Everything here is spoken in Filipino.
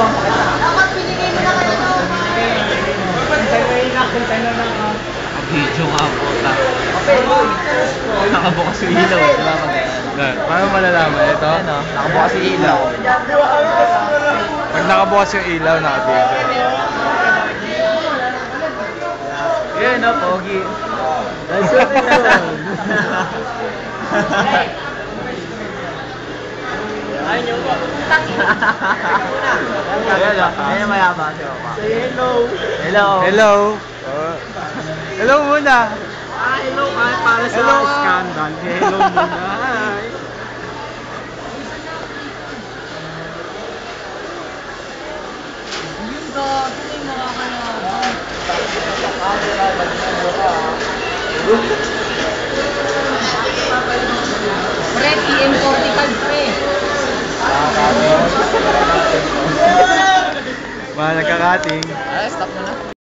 Dapat pinigay mo na kayo. Video nga po ta. Nakabukas yung ilaw eh, di ba maganda? Paano malalaman? Ito? Ano, nakabukas yung ilaw. Pag nakabukas yung ilaw, naka-video. Yun o, pogi. Ayun yung Ayan o, ayan mayabang si Papa. Say hello. Hello. Hello! Hello muna! Hello para sa Hello. scandal. Hello muna. Hi. Yung gabi na nakakayabang. Pre, PM45 pre. Mga nagkakating. Ay, stop mo na.